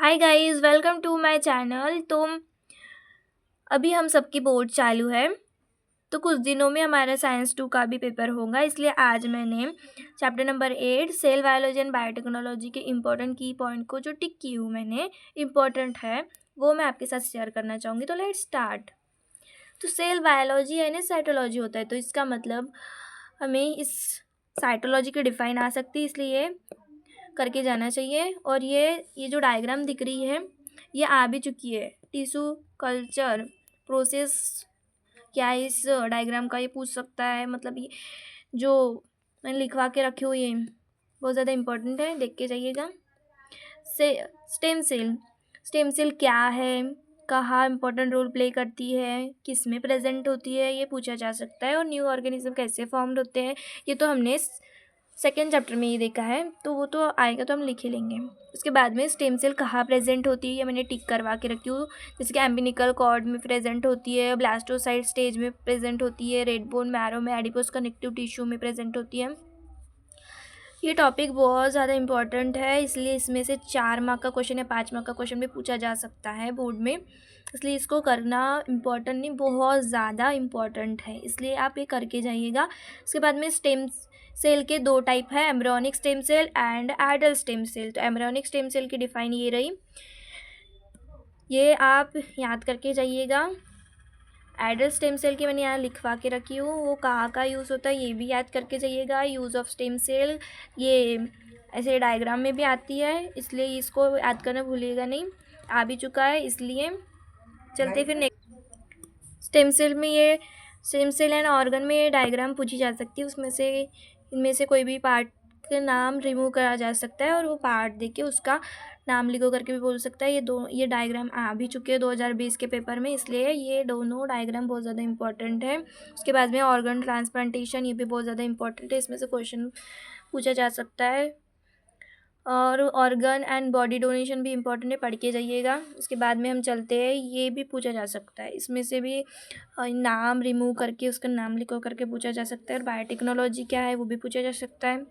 Hi guys, welcome to my channel. तो अभी हम सबकी बोर्ड चालू है, तो कुछ दिनों में हमारा साइंस 2 का भी पेपर होगा। इसलिए आज मैंने chapter number 8 cell biology and biotechnology के इम्पोर्टेंट की पॉइंट को जो टिक की हूँ मैंने, इम्पोर्टेंट है वो मैं आपके साथ शेयर करना चाहूँगी। तो लेट्स स्टार्ट। तो सेल बायोलॉजी यानी साइटोलॉजी होता है, तो इसका मतलब हमें इस साइटोलॉजी की डिफाइन आ सकती है, इसलिए करके जाना चाहिए। और ये जो डायग्राम दिख रही है ये आ भी चुकी है। टिश्यू कल्चर प्रोसेस क्या है इस डायग्राम का, ये पूछ सकता है। मतलब ये जो मैंने लिखवा के रखी हुई है बहुत ज़्यादा इम्पोर्टेंट है, देख के जाइएगा। से स्टेम सेल, स्टेम सेल क्या है, कहाँ इम्पोर्टेंट रोल प्ले करती है, किस में प्रेजेंट होती है, ये पूछा जा सकता है। और न्यू ऑर्गेनिज्म कैसे फॉर्म्ड होते हैं, ये तो हमने सेकेंड चैप्टर में ये देखा है, तो वो तो आएगा तो हम लिख ही लेंगे। उसके बाद में स्टेम सेल कहाँ प्रेजेंट होती है, ये मैंने टिक करवा के रखी हूँ। जैसे कि एम्बिनिकल कॉर्ड में प्रेजेंट होती है, ब्लास्टोसाइट स्टेज में प्रेजेंट होती है, रेड बोन मैरो में, एडिपोस कनेक्टिव टिश्यू में प्रेजेंट होती है। ये टॉपिक बहुत ज़्यादा इंपॉर्टेंट है, इसलिए इसमें से 4 मार्क का क्वेश्चन या 5 मार्क का क्वेश्चन भी पूछा जा सकता है बोर्ड में। इसलिए इसको करना इम्पॉर्टेंट नहीं, बहुत ज़्यादा इम्पॉर्टेंट है, इसलिए आप ये करके जाइएगा। उसके बाद में स्टेम सेल के 2 टाइप है, embryonic stem cell and adult stem cell. तो एम्ब्रियोनिक स्टेम सेल की डिफाइन ये रही, ये आप याद करके जाइएगा। एडल्ट स्टेम सेल की मैंने यहाँ लिखवा के रखी हूँ, वो कहाँ का यूज़ होता है ये भी याद करके जाइएगा। यूज़ ऑफ स्टेम सेल ये ऐसे डायग्राम में भी आती है, इसलिए इसको याद करना भूलिएगा नहीं, आ भी चुका है। इसलिए चलते फिर next. Stem cell and organ में ये डायग्राम पूछी जा सकती है, उसमें से इनमें से कोई भी पार्ट का नाम रिमूव करा जा सकता है और वो पार्ट देख के उसका नाम लिखो करके भी बोल सकता है। ये डायग्राम आ भी चुके हैं 2020 के पेपर में, इसलिए ये दोनों डायग्राम बहुत ज़्यादा इंपॉर्टेंट है। उसके बाद में ऑर्गन ट्रांसप्लांटेशन, ये भी बहुत ज़्यादा इंपॉर्टेंट है, इसमें से क्वेश्चन पूछा जा सकता है। और ऑर्गन एंड बॉडी डोनेशन भी इम्पोर्टेंट है, पढ़ के जाइएगा। उसके बाद में हम चलते हैं, ये भी पूछा जा सकता है, इसमें से भी नाम रिमूव करके उसका नाम लिखो करके पूछा जा सकता है। और बायोटेक्नोलॉजी क्या है वो भी पूछा जा सकता है।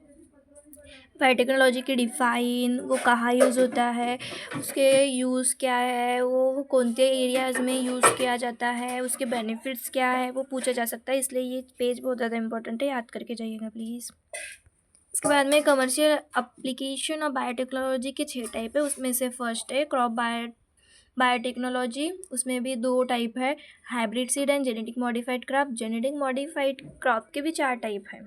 बायोटेक्नोलॉजी की डिफ़ाइन, वो कहाँ यूज़ होता है, उसके यूज़ क्या है, वो कौन से एरियाज़ में यूज़ किया जाता है, उसके बेनिफिट्स क्या है, वो पूछा जा सकता है। इसलिए ये पेज बहुत ज़्यादा इंपॉर्टेंट है, याद करके जाइएगा प्लीज़। इसके बाद में कमर्शियल एप्लीकेशन और बायोटेक्नोलॉजी के 6 टाइप है, उसमें से फर्स्ट है क्रॉप बायोटेक्नोलॉजी। उसमें भी 2 टाइप है, hybrid seed and genetic modified crop. Genetic modified crop के भी 4 टाइप हैं,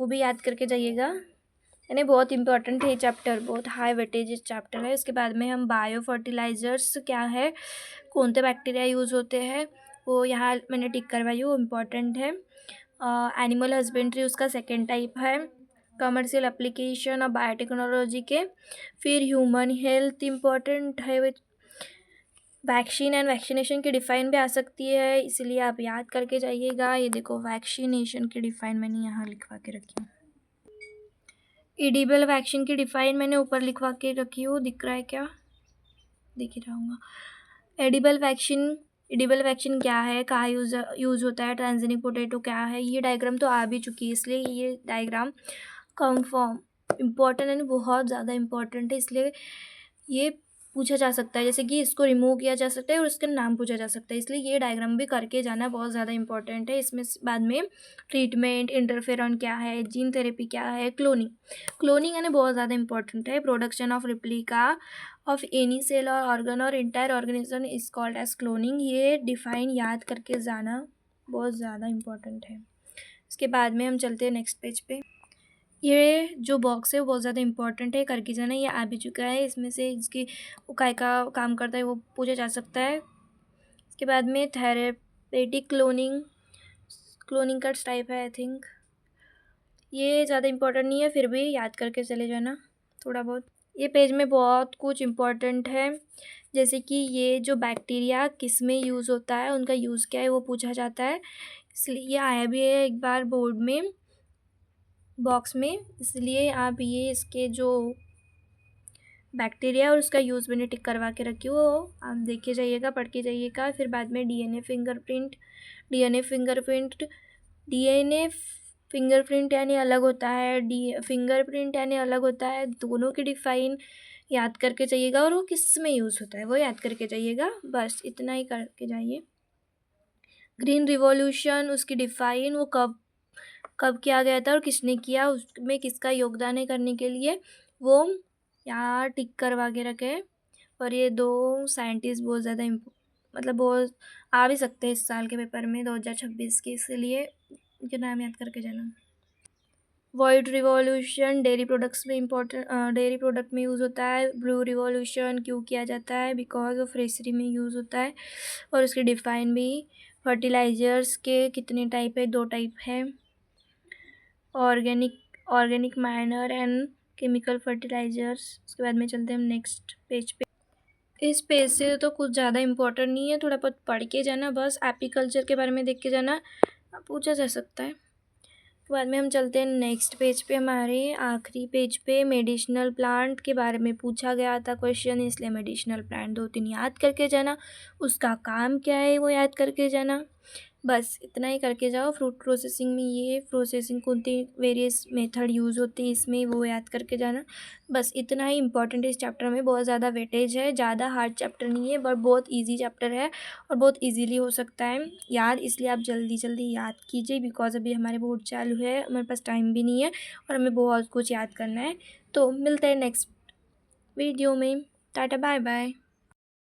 वो भी याद करके जाइएगा। यानी बहुत इंपॉर्टेंट है ये चैप्टर, बहुत हाई वेटेज चैप्टर है। उसके बाद में हम बायो फर्टिलाइज़र्स क्या है, कौन से बैक्टीरिया यूज़ होते हैं, वो यहाँ मैंने टिक करवाई, वो इम्पॉर्टेंट है। एनिमल हस्बेंड्री उसका सेकेंड टाइप है, कमर्शियल एप्लीकेशन और बायोटेक्नोलॉजी के। फिर ह्यूमन हेल्थ इम्पॉर्टेंट है, वैक्सीन एंड वैक्सीनेशन की डिफ़ाइन भी आ सकती है, इसलिए आप याद करके जाइएगा। ये देखो वैक्सीनेशन की डिफ़ाइन मैंने यहाँ लिखवा के रखी हूँ। एडिबल वैक्सीन की डिफ़ाइन मैंने ऊपर लिखवा के रखी हूँ, दिख रहा है क्या, दिख ही रहूँगा। एडिबल वैक्सीन क्या है, कहाँ यूज़ होता है, ट्रांसजेनिक पोटैटो क्या है, ये डायग्राम तो आ भी चुकी है, इसलिए ये डायग्राम कंफर्म इम्पॉर्टेंट है, बहुत ज़्यादा इम्पॉर्टेंट है, इसलिए ये पूछा जा सकता है। जैसे कि इसको रिमूव किया जा सकता है और उसका नाम पूछा जा सकता है, इसलिए ये डायग्राम भी करके जाना बहुत ज़्यादा इंपॉर्टेंट है। इसमें बाद में ट्रीटमेंट, इंटरफेरॉन क्या है, जीन थेरेपी क्या है, क्लोनिंग यानी बहुत ज़्यादा इंपॉर्टेंट है। Production of replica of any cell और ऑर्गन और entire organism is called as cloning. ये डिफाइन याद करके जाना बहुत ज़्यादा इंपॉर्टेंट है। उसके बाद में हम चलते हैं नेक्स्ट पेज पे। ये जो बॉक्स है वो बहुत ज़्यादा इंपॉर्टेंट है, करके जाना, ये आ भी चुका है। इसमें से इसकी वो काय का काम करता है वो पूछा जा सकता है। इसके बाद में थेरेपेटिक क्लोनिंग का टाइप है आई थिंक, ये ज़्यादा इंपॉर्टेंट नहीं है, फिर भी याद करके चले जाना थोड़ा बहुत। ये पेज में बहुत कुछ इम्पॉर्टेंट है, जैसे कि ये जो बैक्टीरिया किस में यूज़ होता है, उनका यूज़ क्या है वो पूछा जाता है, इसलिए ये आया भी है एक बार बोर्ड में बॉक्स में, इसलिए आप ये इसके जो बैक्टीरिया और उसका यूज़ मैंने टिक करवा के रखी हो, आप देख के जाइएगा, पढ़ के जाइएगा। फिर बाद में डीएनए फिंगरप्रिंट फिंगरप्रिंट यानी अलग होता है, फिंगरप्रिंट यानी अलग होता है। दोनों की डिफ़ाइन याद करके जाइएगा और वो किस में यूज़ होता है वो याद करके जाइएगा, बस इतना ही करके जाइए। ग्रीन रिवॉल्यूशन, उसकी डिफ़ाइन, वो कब कब किया गया था और किसने किया, उसमें किसका योगदान है करने के लिए, वो यहाँ टिक करवा के रखे। और ये 2 साइंटिस्ट बहुत ज़्यादा मतलब बहुत आ भी सकते हैं इस साल के पेपर में 2026 के, इसलिए इनके नाम याद करके जाना। वाइट रिवॉल्यूशन डेयरी प्रोडक्ट्स में डेयरी प्रोडक्ट में यूज़ होता है। ब्लू रिवॉल्यूशन क्यों किया जाता है, बिकॉज ऑफ फ्रेशरी में यूज़ होता है। और उसकी डिफ़ाइन भी, फर्टिलाइज़र्स के कितने टाइप है, 2 टाइप है, organic manner and chemical fertilisers. उसके बाद में चलते हैं हम नेक्स्ट पेज पे। इस पेज से तो कुछ ज़्यादा इम्पोर्टेंट नहीं है, थोड़ा बहुत पढ़ के जाना, बस एपीकल्चर के बारे में देख के जाना, पूछा जा सकता है। बाद में हम चलते हैं नेक्स्ट पेज पे, हमारे आखिरी पेज पे मेडिसिनल प्लांट के बारे में पूछा गया था क्वेश्चन, इसलिए मेडिसिनल प्लांट 2-3 याद करके जाना, उसका काम क्या है वो याद करके जाना, बस इतना ही करके जाओ। फ्रूट प्रोसेसिंग में ये प्रोसेसिंग कौन-सी वेरियस मेथड यूज़ होती है इसमें, वो याद करके जाना, बस इतना ही इम्पॉर्टेंट है। इस चैप्टर में बहुत ज़्यादा वेटेज है, ज़्यादा हार्ड चैप्टर नहीं है, बट बहुत ईजी चैप्टर है और बहुत ईजीली हो सकता है याद, इसलिए आप जल्दी जल्दी याद कीजिए, बिकॉज अभी हमारे बोर्ड चालू है, हमारे पास टाइम भी नहीं है और हमें बहुत कुछ याद करना है। तो मिलते हैं नेक्स्ट वीडियो में, टाटा बाय बाय।